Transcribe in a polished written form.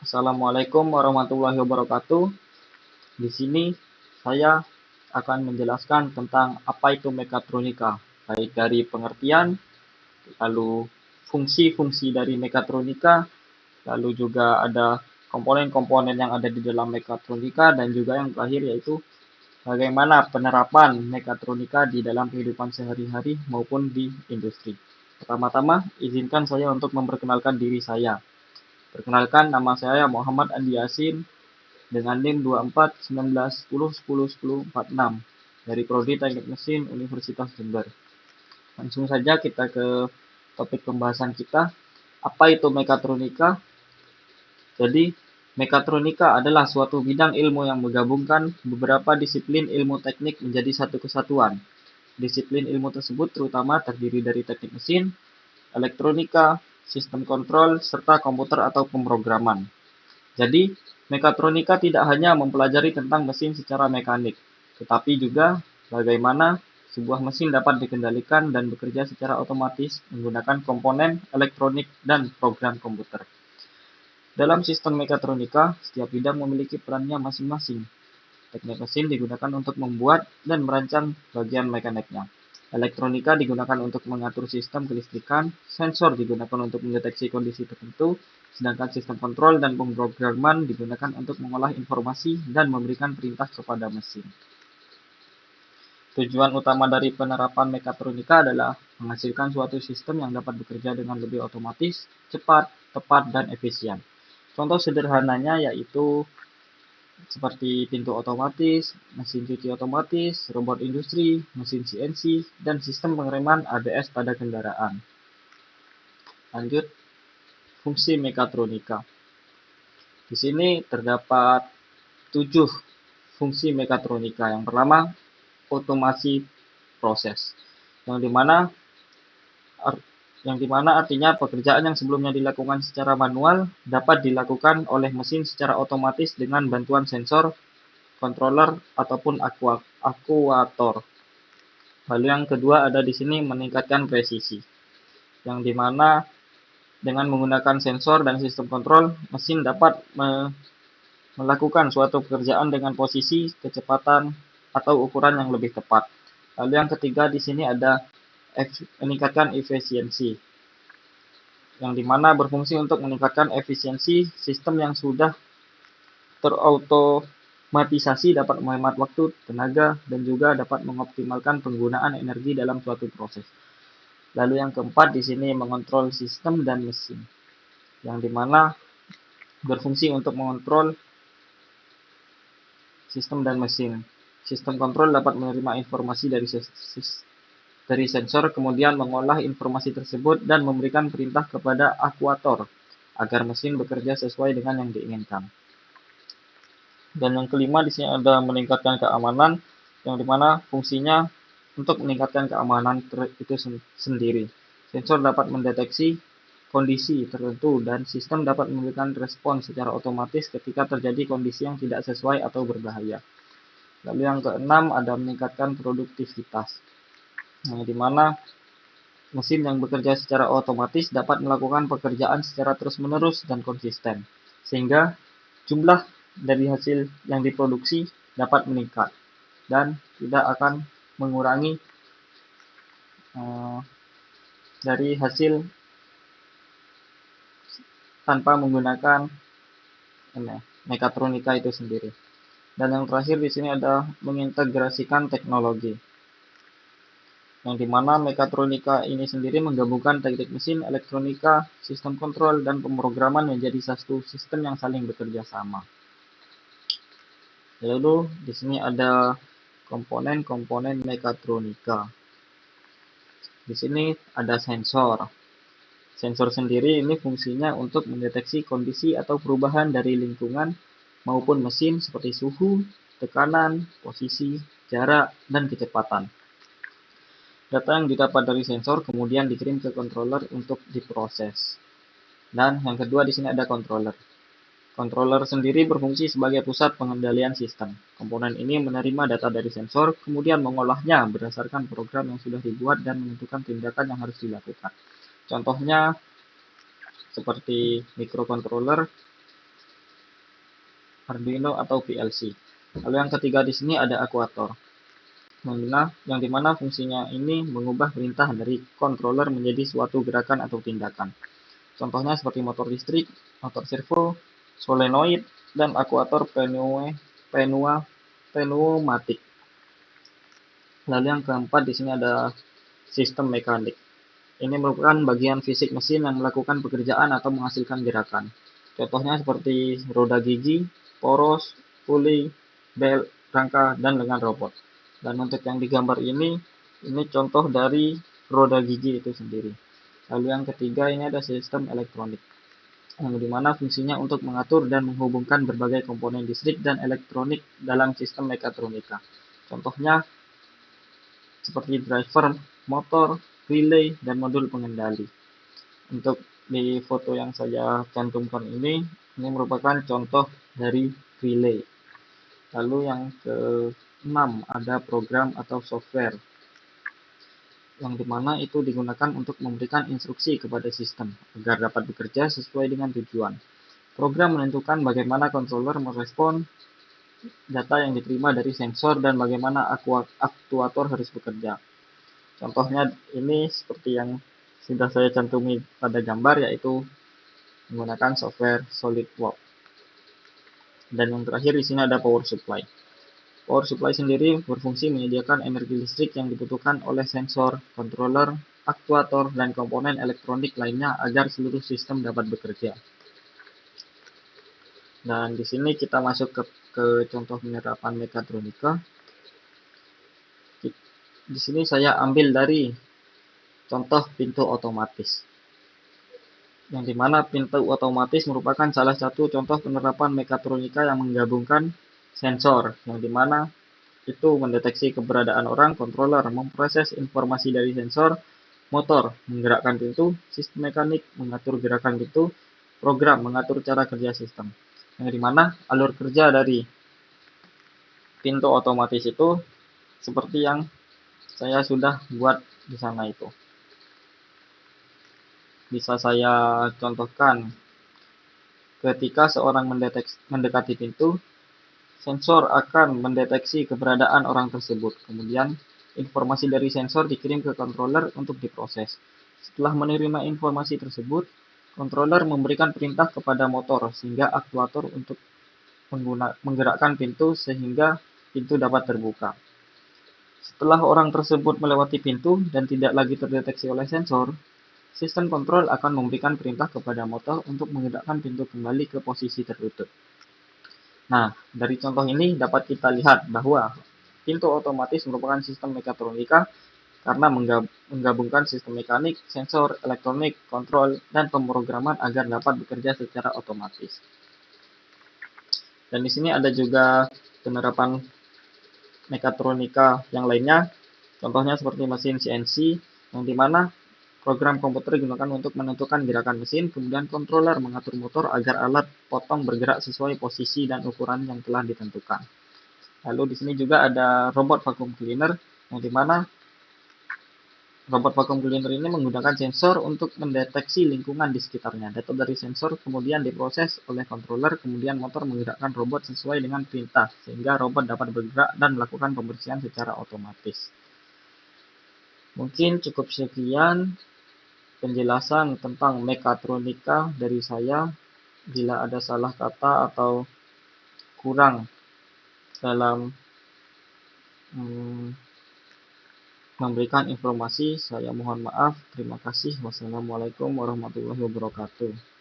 Assalamualaikum warahmatullahi wabarakatuh. Di sini saya akan menjelaskan tentang apa itu mekatronika, baik dari pengertian, lalu fungsi-fungsi dari mekatronika, lalu juga ada komponen-komponen yang ada di dalam mekatronika, dan juga yang terakhir yaitu bagaimana penerapan mekatronika di dalam kehidupan sehari-hari maupun di industri. Pertama-tama, izinkan saya untuk memperkenalkan diri saya. Perkenalkan, nama saya Muhammad Andi Yasin dengan NIM 241910101046 dari Prodi Teknik Mesin Universitas Jember. Langsung saja kita ke topik pembahasan kita. Apa itu mekatronika? Jadi, mekatronika adalah suatu bidang ilmu yang menggabungkan beberapa disiplin ilmu teknik menjadi satu kesatuan. Disiplin ilmu tersebut terutama terdiri dari teknik mesin, elektronika, sistem kontrol, serta komputer atau pemrograman. Jadi, mekatronika tidak hanya mempelajari tentang mesin secara mekanik, tetapi juga bagaimana sebuah mesin dapat dikendalikan dan bekerja secara otomatis menggunakan komponen elektronik dan program komputer. Dalam sistem mekatronika, setiap bidang memiliki perannya masing-masing. Teknik mesin digunakan untuk membuat dan merancang bagian mekaniknya. Elektronika digunakan untuk mengatur sistem kelistrikan, sensor digunakan untuk mendeteksi kondisi tertentu, sedangkan sistem kontrol dan pemrograman digunakan untuk mengolah informasi dan memberikan perintah kepada mesin. Tujuan utama dari penerapan mekatronika adalah menghasilkan suatu sistem yang dapat bekerja dengan lebih otomatis, cepat, tepat, dan efisien. Contoh sederhananya yaitu seperti pintu otomatis, mesin cuci otomatis, robot industri, mesin CNC, dan sistem pengereman ABS pada kendaraan. Lanjut, fungsi mekatronika. Di sini terdapat 7 fungsi mekatronika. Yang pertama, otomasi proses, yang dimana artinya pekerjaan yang sebelumnya dilakukan secara manual dapat dilakukan oleh mesin secara otomatis dengan bantuan sensor, controller, ataupun akuator. Lalu yang kedua ada di sini meningkatkan presisi, yang dimana dengan menggunakan sensor dan sistem kontrol, mesin dapat melakukan suatu pekerjaan dengan posisi, kecepatan, atau ukuran yang lebih tepat. Lalu yang ketiga di sini ada meningkatkan efisiensi, yang dimana berfungsi untuk meningkatkan efisiensi sistem yang sudah terautomatisasi dapat menghemat waktu, tenaga, dan juga dapat mengoptimalkan penggunaan energi dalam suatu proses. Lalu yang keempat di sini mengontrol sistem dan mesin, yang dimana berfungsi untuk mengontrol sistem dan mesin. Sistem kontrol dapat menerima informasi dari sensor, kemudian mengolah informasi tersebut dan memberikan perintah kepada akuator agar mesin bekerja sesuai dengan yang diinginkan. Dan yang kelima di sini ada meningkatkan keamanan, yang dimana fungsinya untuk meningkatkan keamanan itu sendiri. Sensor dapat mendeteksi kondisi tertentu dan sistem dapat memberikan respon secara otomatis ketika terjadi kondisi yang tidak sesuai atau berbahaya. Lalu yang keenam ada meningkatkan produktivitas, yang dimana mesin yang bekerja secara otomatis dapat melakukan pekerjaan secara terus-menerus dan konsisten, sehingga jumlah dari hasil yang diproduksi dapat meningkat dan tidak akan mengurangi dari hasil tanpa menggunakan mekatronika itu sendiri. Dan yang terakhir di sini ada mengintegrasikan teknologi, yang dimana mekatronika ini sendiri menggabungkan teknik mesin, elektronika, sistem kontrol, dan pemrograman menjadi satu sistem yang saling bekerja sama. Lalu di sini ada komponen-komponen mekatronika. Di sini ada sensor. Sensor sendiri ini fungsinya untuk mendeteksi kondisi atau perubahan dari lingkungan maupun mesin seperti suhu, tekanan, posisi, jarak, dan kecepatan. Data yang didapat dari sensor kemudian dikirim ke controller untuk diproses. Dan yang kedua di sini ada controller. Controller sendiri berfungsi sebagai pusat pengendalian sistem. Komponen ini menerima data dari sensor, kemudian mengolahnya berdasarkan program yang sudah dibuat dan menentukan tindakan yang harus dilakukan. Contohnya seperti microcontroller Arduino atau PLC. Lalu yang ketiga di sini ada akuator, yang dimana fungsinya ini mengubah perintah dari controller menjadi suatu gerakan atau tindakan. Contohnya seperti motor listrik, motor servo, solenoid, dan akuator pneumatik. Lalu yang keempat di sini ada sistem mekanik. Ini merupakan bagian fisik mesin yang melakukan pekerjaan atau menghasilkan gerakan. Contohnya seperti roda gigi, poros, puli, bel, rangka, dan lengan robot. Dan untuk yang digambar ini contoh dari roda gigi itu sendiri. Lalu yang ketiga ini ada sistem elektronik, yang dimana fungsinya untuk mengatur dan menghubungkan berbagai komponen listrik dan elektronik dalam sistem mekatronika. Contohnya seperti driver, motor, relay, dan modul pengendali. Untuk di foto yang saya cantumkan ini merupakan contoh dari relay. Lalu yang ke-6 ada program atau software, yang dimana itu digunakan untuk memberikan instruksi kepada sistem agar dapat bekerja sesuai dengan tujuan. Program menentukan bagaimana controller merespon data yang diterima dari sensor dan bagaimana aktuator harus bekerja. Contohnya ini seperti yang sudah saya cantumi pada gambar, yaitu menggunakan software SolidWorks. Dan yang terakhir di sini ada power supply. Power supply sendiri berfungsi menyediakan energi listrik yang dibutuhkan oleh sensor, controller, aktuator, dan komponen elektronik lainnya agar seluruh sistem dapat bekerja. Dan di sini kita masuk ke contoh penerapan mekatronika. Di sini saya ambil dari contoh pintu otomatis, yang dimana pintu otomatis merupakan salah satu contoh penerapan mekatronika yang menggabungkan sensor, yang dimana itu mendeteksi keberadaan orang, controller memproses informasi dari sensor, motor menggerakkan pintu, sistem mekanik mengatur gerakan pintu, program mengatur cara kerja sistem. Yang dimana alur kerja dari pintu otomatis itu seperti yang saya sudah buat di sana itu. Bisa saya contohkan, ketika seorang mendekati pintu, sensor akan mendeteksi keberadaan orang tersebut. Kemudian, informasi dari sensor dikirim ke controller untuk diproses. Setelah menerima informasi tersebut, controller memberikan perintah kepada motor sehingga aktuator untuk menggerakkan pintu sehingga pintu dapat terbuka. Setelah orang tersebut melewati pintu dan tidak lagi terdeteksi oleh sensor, sistem kontrol akan memberikan perintah kepada motor untuk menggerakkan pintu kembali ke posisi tertutup. Nah, dari contoh ini dapat kita lihat bahwa pintu otomatis merupakan sistem mekatronika karena menggabungkan sistem mekanik, sensor, elektronik, kontrol, dan pemrograman agar dapat bekerja secara otomatis. Dan di sini ada juga penerapan mekatronika yang lainnya, contohnya seperti mesin CNC, yang dimana program komputer digunakan untuk menentukan gerakan mesin, kemudian controller mengatur motor agar alat potong bergerak sesuai posisi dan ukuran yang telah ditentukan. Lalu di sini juga ada robot vacuum cleaner, yang dimana robot vacuum cleaner ini menggunakan sensor untuk mendeteksi lingkungan di sekitarnya. Data dari sensor kemudian diproses oleh controller, kemudian motor menggerakkan robot sesuai dengan perintah, sehingga robot dapat bergerak dan melakukan pembersihan secara otomatis. Mungkin cukup sekian penjelasan tentang mekatronika dari saya. Bila ada salah kata atau kurang dalam memberikan informasi, saya mohon maaf. Terima kasih. Wassalamualaikum warahmatullahi wabarakatuh.